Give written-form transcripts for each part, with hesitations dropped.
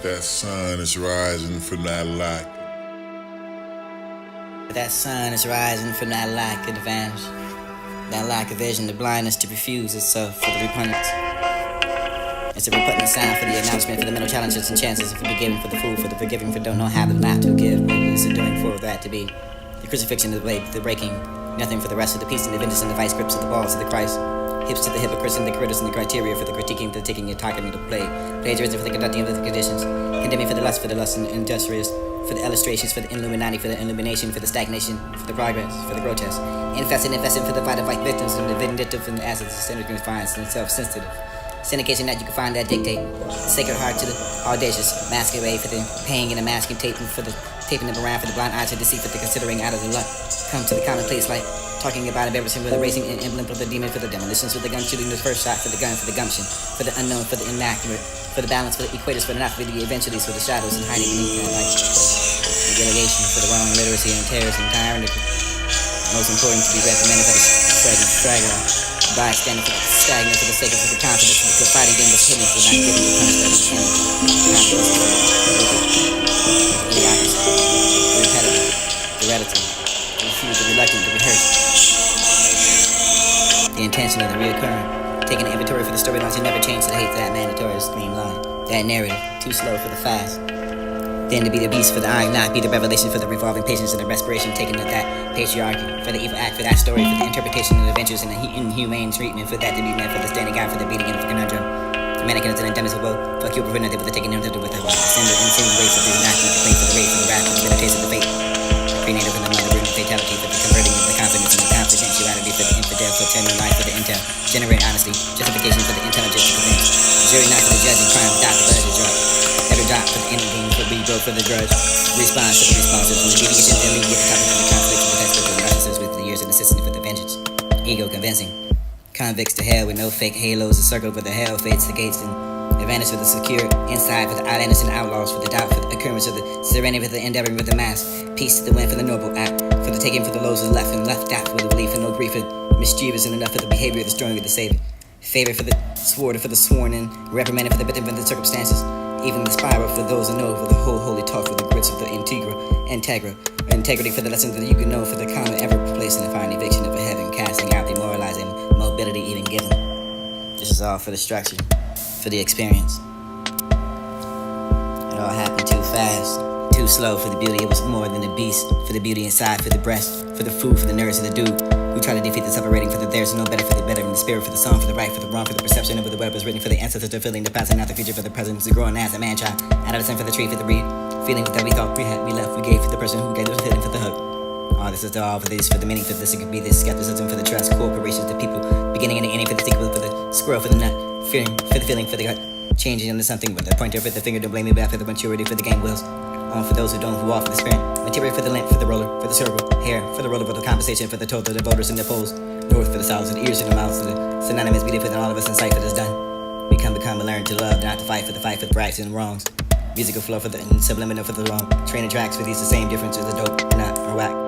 That sun is rising from that lack. That sun is rising from that lack of advantage, that lack of vision, the blindness to refuse itself for the repugnance. It's a repugnant sound for the announcement, for the mental challenges and chances, for the forgiving, for the fool, for the forgiving, for don't know how not to give. But it's a doing for that to be the crucifixion of the blade, the breaking, nothing for the rest of the peace and the vengeance and the vice grips of the balls of the Christ. Hips to the hypocrites and the critics and the criteria for the critiquing, for the taking and talking to play. Plagiarism for the conducting of the conditions. Condemning for the lust and industrious. For the illustrations, for the Illuminati, for the illumination, for the stagnation, for the progress, for the grotesque. Investing for the fight of white victims and the vindictive and the assets of sinners and defiance and self-sensitive. Syndication that you can find that dictate. The sacred heart to the audacious masquerade for the paying and the masking taping for the taping them around for the blind eyes to deceive for the considering out of the luck. Come to the commonplace like talking about embarrassing for the racing and emblem for the demon for the demolitions for the gun shooting the first shot for the gun for the gumption for the unknown for the inaccurate for the balance for the equators for the not for the eventualities for the shadows and hiding beneath that light. The delegation for the wrong literacy and terrorist and tyrannical. Most important to be reprimanded for the straggler. Bystander for the stagnant for the sake of the confidence for the fighting game was hidden for not giving the punishment of the idiocracy, the repetitive, the heredity, the refused, the reluctant, the rehearsed. The intention of the reoccurring. Taking an inventory for the storylines, you never change the hate for that mandatory streamline. That narrative, too slow for the fast. Then to be the beast for the eye, not be the revelation for the revolving patience and the respiration taken of that patriarchy, for the evil act, for that story, for the interpretation of the adventures and the inhumane treatment, for that to be met, for the standing out, for the beating and for conundrum. The mannequins and endemics of woe, fuck you, prevent nothing for the taking him to with the send the insane way for the not the complaint for the rape, for the wrath, for the meditation of the fate. The prenatal for the mother room fatality, for the converting of the confidence and the confidentiality, for the infidel, for eternal life, for the intel, generate honesty, justification for the intelligence of the things. Jury not for the judging crime, without the blood of the drug. Every dot for the ending, for rebuild for the grudge. Response for the responses, for the deviation, then we get the topic for the conflict, for the text, for the licenses with the years and assistance for the vengeance. Ego convincing. Convicts to hell with no fake halos, a circle for the hell fates, the gates, and advantage for the secure. Inside for the outlanders and outlaws, for the doubt, for the occurrence of the serenity, for the endeavoring with the mass. Peace to the wind for the noble act, for the taking for the lows of the left and left out for the belief and no grief for mischievous and enough for the behavior of the strong of the savior. Favor for the sword for the sworn and reprimanded for the victim for the circumstances. Even the spiral for those who know for the whole holy talk for the grits of the integrity for the lessons that you can know for the common ever placing the fine eviction of a heaven, casting out demoralizing mobility even given. This is all for the structure, for the experience. It all happened too fast, too slow for the beauty. It was more than the beast, for the beauty inside, for the breast, for the food, for the nerves of the dude who tried to defeat the separating for the theirs no better, for the better in the spirit, for the song, for the right, for the wrong, for the perception of the web was written for the ancestors to feeling the past and not the future, for the present to growing as a man child. Out of the sun for the tree, for the reed, feeling that we thought we had, we left, we gave for the person who gave us feeling for the hug. All this is the all for this, for the meaning, for this, it could be this skepticism, for the trust, corporations, the people, beginning and the ending, for the sequel, for the squirrel, for the nut, fearing, for the feeling, for the gut, changing into something with the pointer, for the finger, don't blame me back for the maturity, for the game wheels. On for those who don't, who are for the spirit. Material for the length, for the roller, for the circle, hair, for the roller, for the compensation, for the total, the voters and the polls. North for the south, and the ears and the mouths, for the synonymous beauty for all of us in sight for this done. We become and learn to love, not to fight for the rights and wrongs. Musical flow for the subliminal for the wrong. Training tracks for these the same differences, the dope, or not, or whack.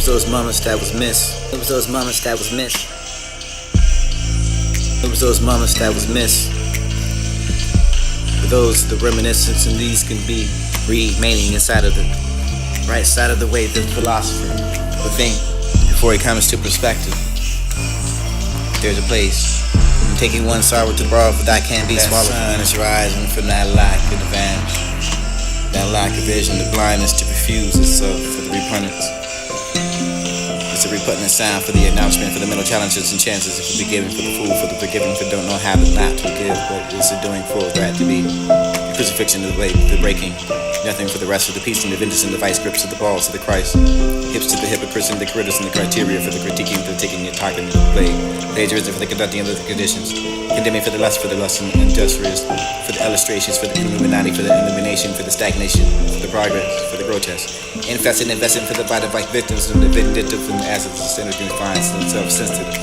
those moments that was missed. It was those moments that was missed. It was those moments that was missed. For those, the reminiscence and these can be remaining inside of the right side of the way the philosopher would think before he comes to perspective. There's a place. I'm taking one sorrow to borrow, but that can't be swallowed. That sun is rising from that lack of advantage. That lack of vision, the blindness to refuse itself for the repugnance. It's a repugnant sound for the acknowledgement, for the mental challenges and chances, for the forgiving, for the fool, for the forgiving, for don't know how to not to forgive, but it's a doing for that to be. The crucifixion of the way, the breaking. Nothing for the rest of the peace and the vengeance and the vice grips of the balls of the Christ. Hips to the hypocrites and the critics and the criteria for the critiquing, the taking and talking and the play. Plagiarism for the conducting of the conditions. Condemning for the lust and industrious. For the illustrations, for the Illuminati, for the illumination, for the stagnation, for the progress, for the grotesque. Infested and invested for the body like victims and the vindictive and the assets of sinners can find self-sensitive.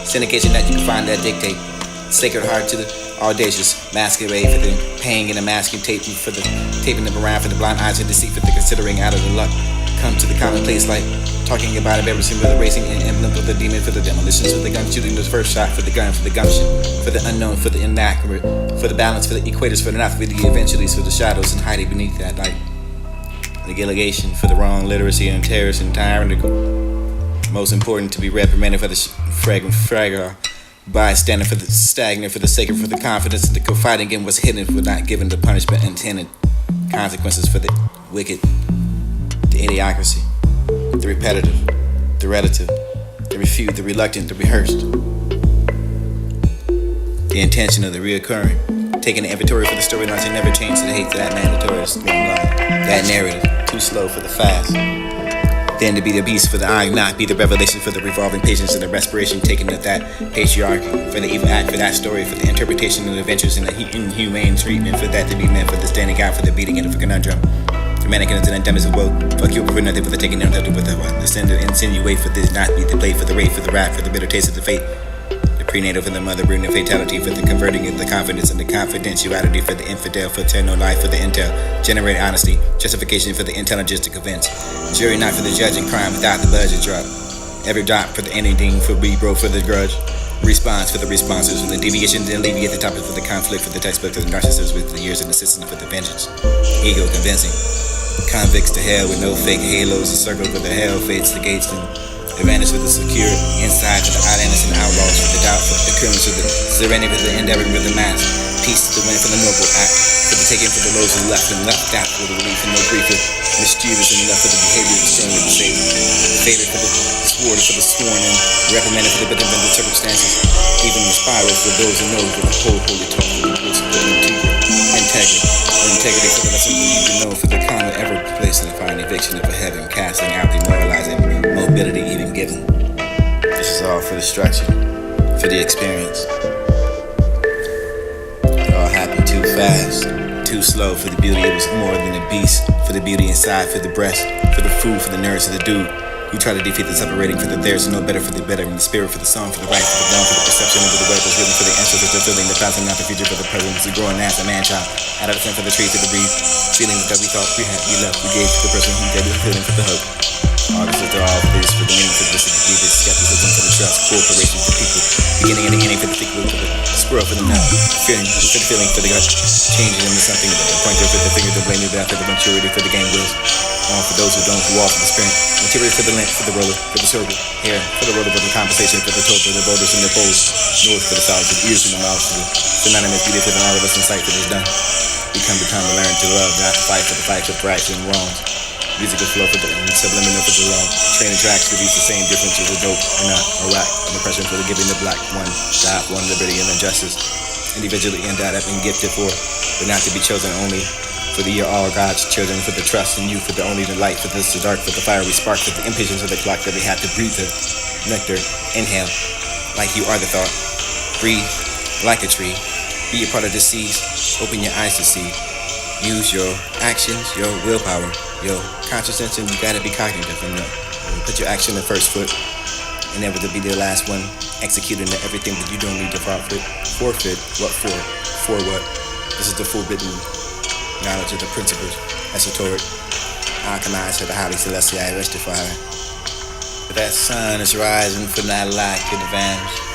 Syndication that you can find that dictate. Sacred heart to the audacious masquerade for the paying and the masking taping for the taping them around for the blind eyes and deceit for the considering out of the luck. Come to the commonplace like talking about embarrassing for the racing and emblem for the demon for the demolitions for the gun shooting the first shot for the gun for the gumption for the unknown for the inaccurate for the balance for the equators for the not for the eventuallys for the shadows and hiding beneath that light. The allegation for the wrong literacy and terrorist and tyrannical. Most important to be reprimanded for the fragile. Bystander for the stagnant, for the sacred, for the confidence, and the confiding in what's hidden, for not giving the punishment intended. Consequences for the wicked, the idiocracy, the repetitive, the relative, the refute, the reluctant, the rehearsed. The intention of the reoccurring. Taking an inventory for the storylines that never change to the hate to that mandatory streamline. That narrative, too slow for the fast. Then to be the beast for the eye, not be the revelation for the revolving patience and the respiration taken of that patriarchy, for the evil act, for that story, for the interpretation of the adventures and the inhumane treatment, for that to be meant, for the standing out, for the beating and the conundrum. The mannequins and endemics of woe, fuck you for nothing, for the taking nothing with the send to insinuate, for this not be the play, for the rape, for the rap, for the bitter taste of the fate. Prenatal for the mother, bring the fatality for the converting of the confidence and the confidentiality for the infidel, for eternal life for the intel, generate honesty, justification for the intelligence to convince, jury not for the judging crime without the budget drop, every drop for the ending for be broke for the grudge, response for the responses, and the deviation to alleviate the topic for the conflict for the textbook for the narcissist with the years and the system for the vengeance, ego convincing, convicts to hell with no fake halos, a circle for the hell fates the gates and advantage for the secure, inside for the islanders and outlaws, for the doubt, for the criminals, for the serenity, for the endeavor, for the mass, peace to win for the noble act, for the taking for the lows and left out for the relief and no grief, for mischievous and left for the behavior, the strong with the savior, the favorite for the sword, for the sworn and reprimanded for the bitter and the circumstances, even the spiral for those who know for the whole holy talk, for the rules of the integrity for the lesson you need to know, for the common ever place in the fine eviction of a heaven, casting out demoralizing mobility even given. This is all for the structure, for the experience. It all happened too fast, too slow for the beauty. It was more than a beast, for the beauty inside, for the breast, for the food, for the nerves of the dude who try to defeat the separating, for the there's no better, for the better, and the spirit, for the song, for the right, for the dawn, for the perception, and for the word was written, for the answer, for the feeling, the past and not the future, for the present, the growing as a man-child, out of the sun, for the tree, for the breeze, feeling that we thought we had, we left, we gave to the person who gave the feeling for the hope. All this is all this for the meaning, for the disobedience, skepticism, for the trust, cooperation for people, beginning and the ending, for the sequel, for the squirrel, for the nut, feeling, for the gut, changing into something, the pointer, for the finger, the blame, for the maturity, for the game wills, all for those who don't, who walk for the sprint, material for the length, for the roller, for the circle, hair, for the roller, for the compensation, for the total, for the voters and the polls, north for the south, the ears from the mouth, for the synonymous beauty, for the all of us in sight, for this done. We come to learn to love, not to fight for the fights of rights and wrongs. Musical flow for the subliminal for the long. Training tracks produce the same difference as a dope or not, or rack. And the pressure for the giving the black one, God, one liberty and injustice. Individually endowed up and gifted for, but not to be chosen only. For the year all God's children, for the trust in you, for the only the light, for this the dark, for the fiery spark, for the impatience of the clock that we have to breathe the nectar, inhale, like you are the thought. Breathe like a tree. Be a part of the seas. Open your eyes to see. Use your actions, your willpower, your consciousness, and you gotta be cognitive and put your action the first foot, and never to be the last one. Executing everything that you don't need to forfeit. Forfeit what for? For what? This is the forbidden knowledge of the principles, esoteric, alchemized to the highly celestial, rectified. That sun is rising from that light, it vanish.